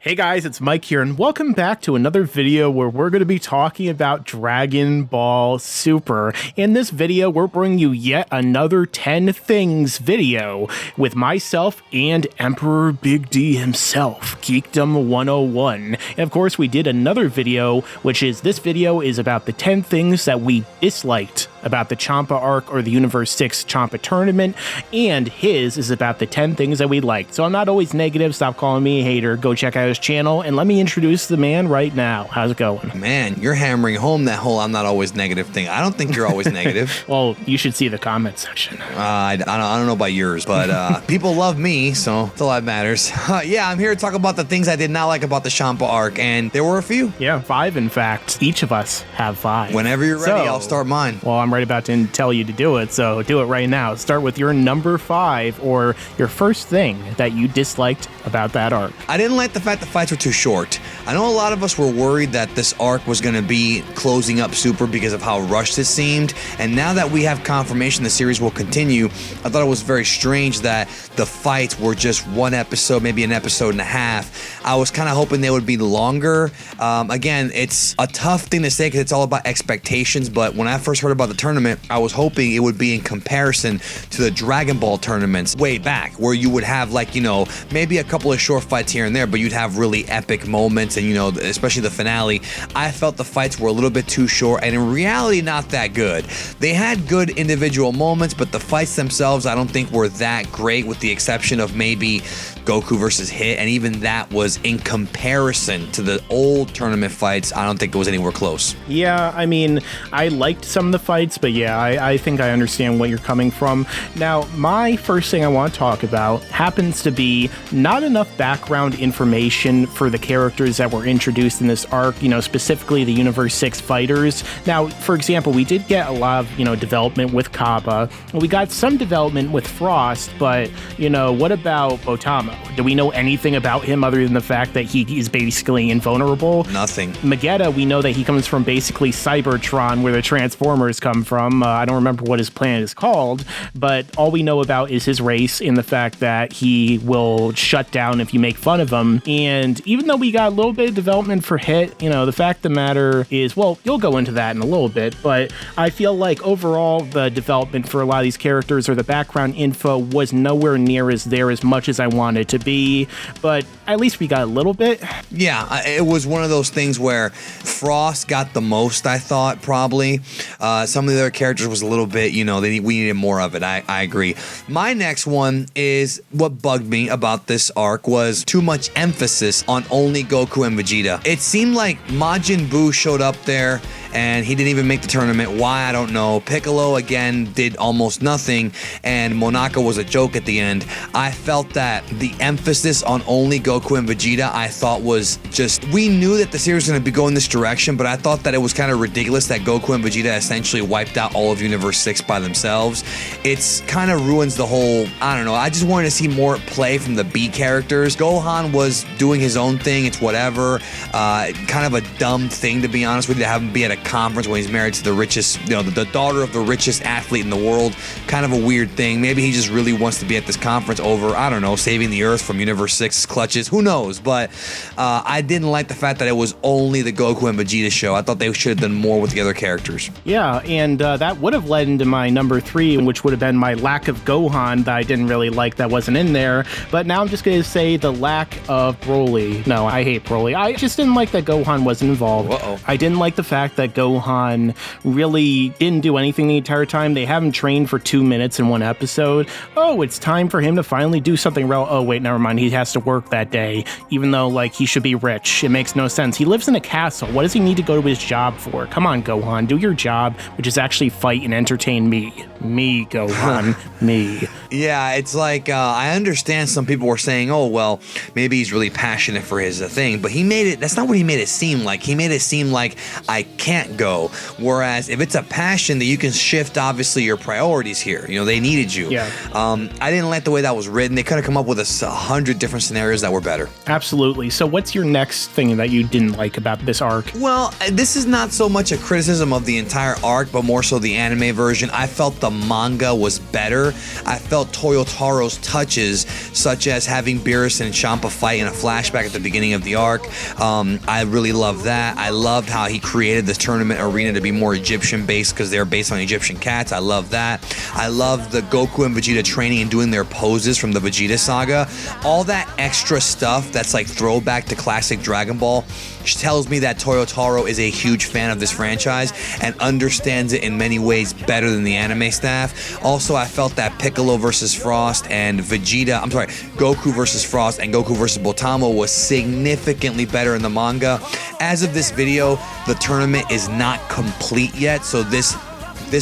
Hey guys, it's Mike here, and welcome back to another video where we're going to be talking about Dragon Ball Super. In this video, we're bringing you yet another 10 things video with myself and Emperor Big D himself, Geekdom 101. And of course, we did another video, which is this video is about the 10 things that we disliked about the Champa arc or the Universe 6 Champa tournament, and his is about the 10 things that we liked. So I'm not always negative, stop calling me a hater, go check out his channel, and let me introduce the man right now. How's it going? Man, you're hammering home that whole I'm not always negative thing. I don't think you're always negative. Well, you should see the comment section. I don't know about yours, but people love me, so that's all that matters. Yeah, I'm here to talk about the things I did not like about the Champa arc, and there were a few. Yeah, 5 in fact. Each of us have 5. Whenever you're ready, I'll start mine. Well, I'm right about to tell you to do it, so do it right now. Start with your number 5, or your first thing that you disliked about that arc. I didn't like the fact the fights were too short. I know a lot of us were worried that this arc was going to be closing up Super because of how rushed it seemed, and now that we have confirmation the series will continue, I thought it was very strange that the fights were just one episode, maybe an episode and a half. I was kind of hoping they would be longer. Again, it's a tough thing to say because it's all about expectations, but when I first heard about the tournament, I was hoping it would be in comparison to the Dragon Ball tournaments way back, where you would have, like, you know, maybe a couple of short fights here and there, but you'd have really epic moments, and, you know, especially the finale. I felt the fights were a little bit too short, and in reality, not that good. They had good individual moments, but the fights themselves, I don't think were that great, with the exception of maybe Goku versus Hit, and even that was in comparison to the old tournament fights. I don't think it was anywhere close. Yeah, I mean, I liked some of the fights, but yeah, I think I understand what you're coming from. Now, my first thing I want to talk about happens to be not enough background information for the characters that were introduced in this arc, you know, specifically the Universe 6 fighters. Now, for example, we did get a lot of, you know, development with Kappa. We got some development with Frost, but, you know, what about Botamo? Do we know anything about him other than the fact that he is basically invulnerable? Nothing. Magetta, we know that he comes from basically Cybertron, where the Transformers come from. I don't remember what his planet is called, but all we know about is his race and the fact that he will shut down if you make fun of him. And even though we got a little bit of development for Hit, you know, the fact of the matter is, well, you'll go into that in a little bit, but I feel like overall the development for a lot of these characters or the background info was nowhere near as there as much as I wanted to be, but at least we got a little bit. Yeah, it was one of those things where Frost got the most, I thought, probably. Some of the other characters was a little bit, you know, we needed more of it. I agree. My next one is what bugged me about this arc was too much emphasis on only Goku and Vegeta. It seemed like Majin Buu showed up there and he didn't even make the tournament. Why, I don't know. Piccolo, again, did almost nothing, and Monaka was a joke at the end. I felt that the emphasis on only Goku and Vegeta, I thought was just, we knew that the series was going to be going this direction, but I thought that it was kind of ridiculous that Goku and Vegeta essentially wiped out all of Universe 6 by themselves. It's kind of ruins the whole, I don't know, I just wanted to see more play from the B characters. Gohan was doing his own thing, it's whatever. Kind of a dumb thing, to be honest with you, to have him be at a conference when he's married to the richest, you know, the daughter of the richest athlete in the world. Kind of a weird thing. Maybe he just really wants to be at this conference over, I don't know, saving the Earth from Universe 6's clutches. Who knows? But I didn't like the fact that it was only the Goku and Vegeta show. I thought they should have done more with the other characters. Yeah, and that would have led into my number 3, which would have been my lack of Gohan that I didn't really like that wasn't in there. But now I'm just going to say the lack of Broly. No, I hate Broly. I just didn't like that Gohan wasn't involved. I didn't like the fact that Gohan really didn't do anything the entire time. They have him trained for 2 minutes in one episode. Oh, it's time for him to finally do something real. Oh, wait, never mind. He has to work that day, even though, like, he should be rich. It makes no sense. He lives in a castle. What does he need to go to his job for? Come on, Gohan. Do your job, which is actually fight and entertain me. Me, Gohan. Me. Yeah, it's like, I understand some people were saying, oh, well, maybe he's really passionate for his thing, but he made it, that's not what he made it seem like. He made it seem like, I can't can't go. Whereas if it's a passion, that you can shift obviously your priorities here. You know, they needed you. Yeah. I didn't like the way that was written. They could have come up with 100 different scenarios that were better. Absolutely. So what's your next thing that you didn't like about this arc? Well, this is not so much a criticism of the entire arc, but more so the anime version. I felt the manga was better. I felt Toyotaro's touches, such as having Beerus and Champa fight in a flashback at the beginning of the arc. I really loved that. I loved how he created the tournament arena to be more Egyptian-based because they're based on Egyptian cats. I love that. I love the Goku and Vegeta training and doing their poses from the Vegeta saga. All that extra stuff that's like throwback to classic Dragon Ball tells me that Toyotaro is a huge fan of this franchise and understands it in many ways better than the anime staff. Also, I felt that Piccolo versus Frost and Goku versus Frost and Goku versus Botamo was significantly better in the manga. As of this video, the tournament is not complete yet, so this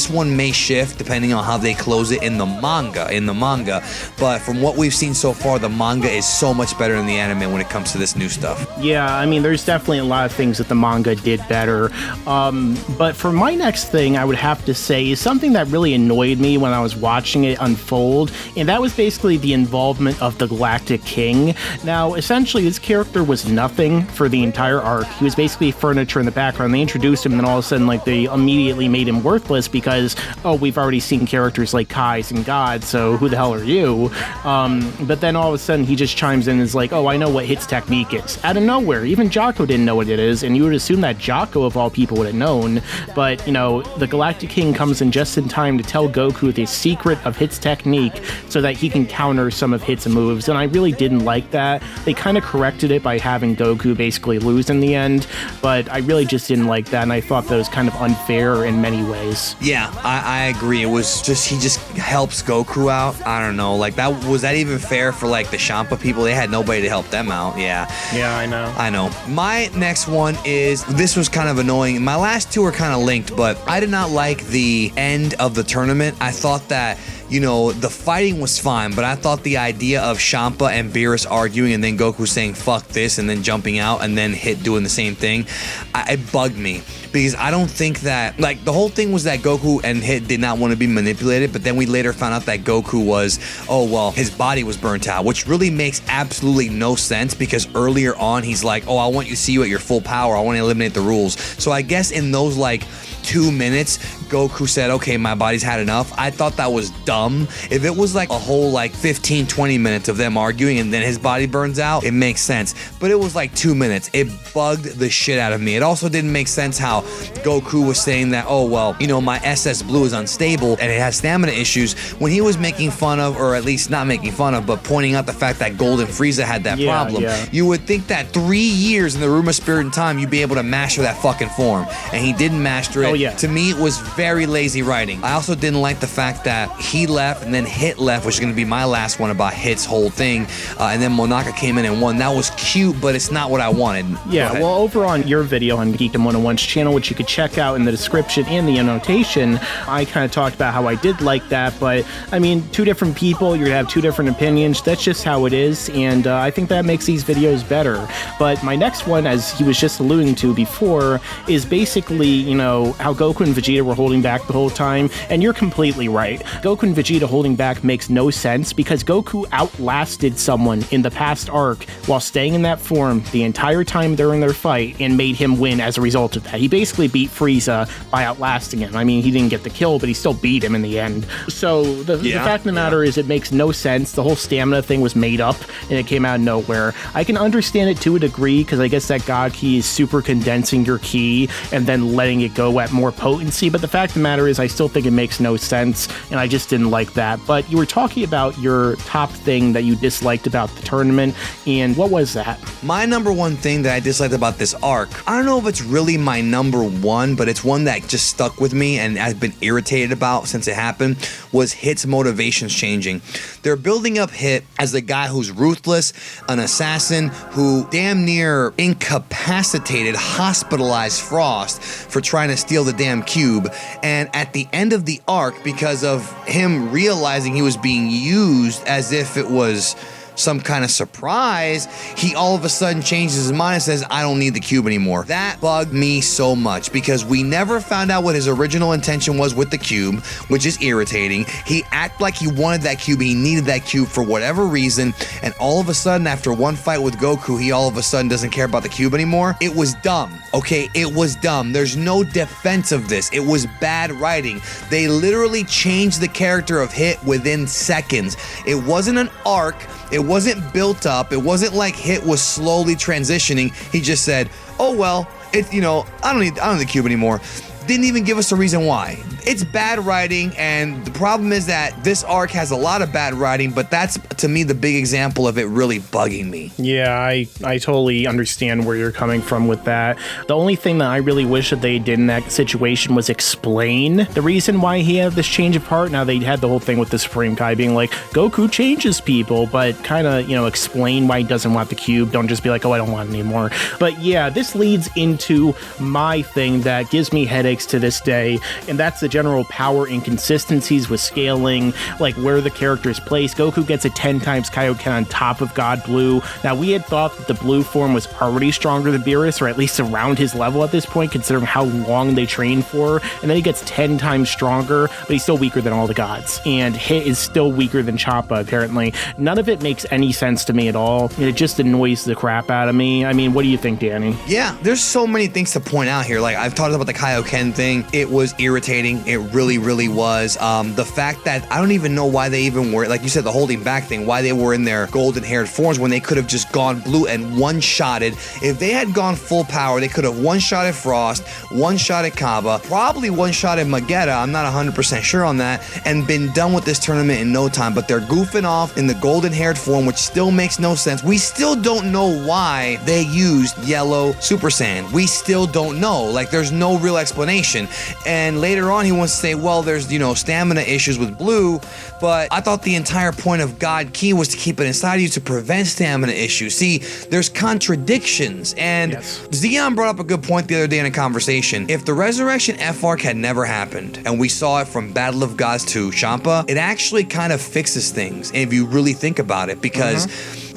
one may shift depending on how they close it in the manga. But from what we've seen so far, the manga is so much better than the anime when it comes to this new stuff. Yeah, I mean, there's definitely a lot of things that the manga did better. But for my next thing, I would have to say is something that really annoyed me when I was watching it unfold, and that was basically the involvement of the Galactic King. Now, essentially, this character was nothing for the entire arc. He was basically furniture in the background. They introduced him, and then all of a sudden, like, they immediately made him worthless because, oh, we've already seen characters like Kai's and God, so who the hell are you? But then all of a sudden he just chimes in and is like, oh, I know what Hit's technique is. Out of nowhere. Even Jocko didn't know what it is, and you would assume that Jocko, of all people, would have known. But, you know, the Galactic King comes in just in time to tell Goku the secret of Hit's technique so that he can counter some of Hit's moves, and I really didn't like that. They kind of corrected it by having Goku basically lose in the end, but I really just didn't like that, and I thought that was kind of unfair in many ways. Yeah, I agree. It was just, he just helps Goku out. I don't know, like, was that even fair for like the Champa people? They had nobody to help them out. Yeah, I know. My next one is, this was kind of annoying. My last two are kind of linked, but I did not like the end of the tournament. I thought that, you know, the fighting was fine, but I thought the idea of Champa and Beerus arguing and then Goku saying fuck this and then jumping out and then Hit doing the same thing, it bugged me, because I don't think that, like, the whole thing was that Goku and Hit did not want to be manipulated, but then we later found out that Goku was, oh well, his body was burnt out, which really makes absolutely no sense, because earlier on he's like, oh, I want you to see you at your full power, I want to eliminate the rules. So I guess in those like 2 minutes, Goku said, okay, my body's had enough. I thought that was dumb. If it was like a whole like 15-20 minutes of them arguing and then his body burns out, it makes sense. But it was like 2 minutes. It bugged the shit out of me. It also didn't make sense how Goku was saying that, oh, well, you know, my SS Blue is unstable and it has stamina issues, when he was making fun of, or at least not making fun of, but pointing out the fact that Golden Frieza had that problem. Yeah. You would think that 3 years in the Room of Spirit and Time, you'd be able to master that fucking form. And he didn't master it. Yeah. To me, it was very lazy writing. I also didn't like the fact that he left and then Hit left, which is going to be my last one about Hit's whole thing, and then Monaka came in and won. That was cute, but it's not what I wanted. Yeah, well, over on your video on Geekdom 101's channel, which you could check out in the description and the annotation, I kind of talked about how I did like that, but I mean, two different people, you're going to have two different opinions. That's just how it is, and I think that makes these videos better. But my next one, as he was just alluding to before, is basically, you know, how Goku and Vegeta were holding back the whole time, and you're completely right. Goku and Vegeta holding back makes no sense, because Goku outlasted someone in the past arc while staying in that form the entire time during their fight and made him win as a result of that. He basically beat Frieza by outlasting him. I mean, he didn't get the kill, but he still beat him in the end. So the fact of the matter is, it makes no sense. The whole stamina thing was made up and it came out of nowhere. I can understand it to a degree, because I guess that God Key is super condensing your ki and then letting it go at more potency, but the fact of the matter is I still think it makes no sense, and I just didn't like that. But you were talking about your top thing that you disliked about the tournament, and what was that? My number one thing that I disliked about this arc, I don't know if it's really my number one, but it's one that just stuck with me and I've been irritated about since it happened, was Hit's motivations changing. They're building up Hit as the guy who's ruthless, an assassin who damn near incapacitated, hospitalized Frost for trying to steal the damn cube, and at the end of the arc, because of him realizing he was being used as if it was some kind of surprise, he all of a sudden changes his mind and says, I don't need the cube anymore. That bugged me so much because we never found out what his original intention was with the cube, which is irritating. He acted like he wanted that cube, he needed that cube for whatever reason, and all of a sudden, after one fight with Goku, he all of a sudden doesn't care about the cube anymore. It was dumb, okay? It was dumb. There's no defense of this. It was bad writing. They literally changed the character of Hit within seconds. It wasn't an arc. It wasn't built up. It wasn't like Hit was slowly transitioning. He just said, oh, well, it's, you know, I don't need the cube anymore. Didn't even give us a reason why. It's bad writing, and the problem is that this arc has a lot of bad writing, but that's, to me, the big example of it really bugging me. Yeah, I totally understand where you're coming from with that. The only thing that I really wish that they did in that situation was explain the reason why he had this change of heart. Now, they had the whole thing with the Supreme Kai being like, Goku changes people, but kind of, you know, explain why he doesn't want the cube. Don't just be like, oh, I don't want it anymore. But yeah, this leads into my thing that gives me headaches to this day, and that's the general power inconsistencies with scaling, like where the character is placed. Goku gets a 10 times Kaioken on top of God Blue. Now, we had thought that the blue form was already stronger than Beerus, or at least around his level at this point, considering how long they trained for, and then he gets 10 times stronger, but he's still weaker than all the gods, and Hit is still weaker than Champa, apparently. None of it makes any sense to me at all. It just annoys the crap out of me. I mean, what do you think, Danny? Yeah, there's so many things to point out here. Like, I've talked about the Kaioken thing. It was irritating. It really, really was. The fact that I don't even know why they even were, like you said, the holding back thing, why they were in their golden haired forms when they could have just gone blue and one-shotted. If they had gone full power, they could have one-shotted Frost, one-shotted Kaba, probably one-shotted Magetta, I'm not 100% sure on that, and been done with this tournament in no time. But they're goofing off in the golden haired form, which still makes no sense. We still don't know why they used yellow Super Saiyan. We still don't know. Like, there's no real explanation. And later on, he wants to say, well, there's, you know, stamina issues with blue, but I thought the entire point of God Ki was to keep it inside of you to prevent stamina issues. See, there's contradictions, and Zeon brought up a good point the other day in a conversation. If the Resurrection F arc had never happened, and we saw it from Battle of Gods to Champa, it actually kind of fixes things, if you really think about it, because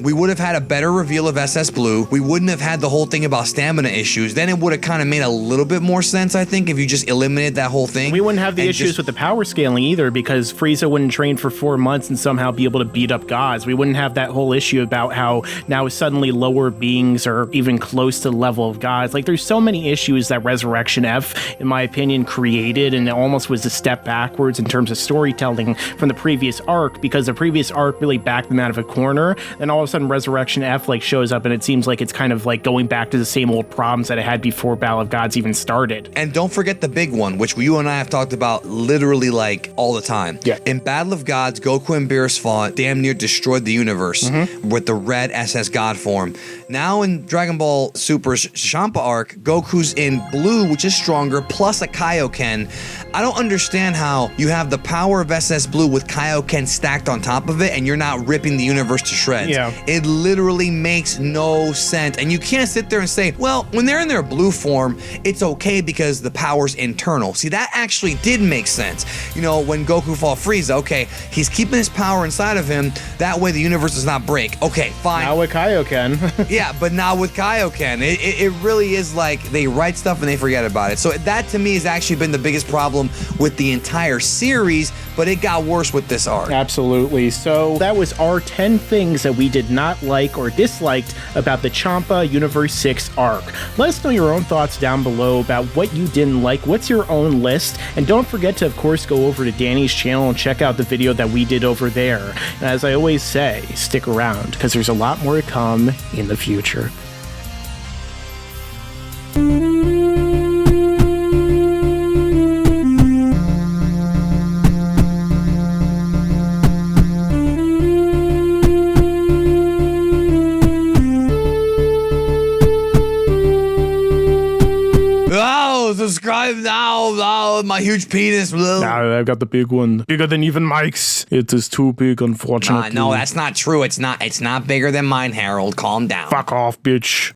we would have had a better reveal of SS Blue. We wouldn't have had the whole thing about stamina issues. Then it would have kind of made a little bit more sense, I think, if you just eliminated that whole thing. We wouldn't have the issues with the power scaling either, because Frieza wouldn't train for 4 months and somehow be able to beat up gods. We wouldn't have that whole issue about how now suddenly lower beings are even close to the level of gods. Like, there's so many issues that Resurrection F, in my opinion, created, and it almost was a step backwards in terms of storytelling from the previous arc, because the previous arc really backed them out of a corner, and all of a sudden Resurrection F like shows up, and it seems like it's kind of like going back to the same old problems that it had before Battle of Gods even started. And don't forget the big one, which you and I have talked about literally like all the time. Yeah. In Battle of Gods, Goku and Beerus fought, damn near destroyed the universe with the red SS God form. Now in Dragon Ball Super's Champa arc, Goku's in blue, which is stronger, plus a Kaioken. I don't understand how you have the power of SS Blue with Kaioken stacked on top of it, and you're not ripping the universe to shreds. Yeah. It literally makes no sense. And you can't sit there and say, well, when they're in their blue form, it's okay because the power's internal. See, that actually did make sense. You know, when Goku fought Frieza, okay, he's keeping his power inside of him. That way the universe does not break. Okay, fine. Now with Kaioken. Yeah, but now with Kaioken, it really is like they write stuff and they forget about it. So that to me has actually been the biggest problem with the entire series, but it got worse with this arc. Absolutely. So that was our 10 things that we did not like or disliked about the Champa Universe 6 arc. Let us know your own thoughts down below about what you didn't like. What's your own list? And don't forget to, of course, go over to Danny's channel and check out the video that we did over there. And as I always say, stick around, because there's a lot more to come in the future. Subscribe now, my huge penis. Nah, I've got the big one. Bigger than even Mike's. It is too big, unfortunately. No, that's not true. It's not bigger than mine, Harold. Calm down. Fuck off, bitch.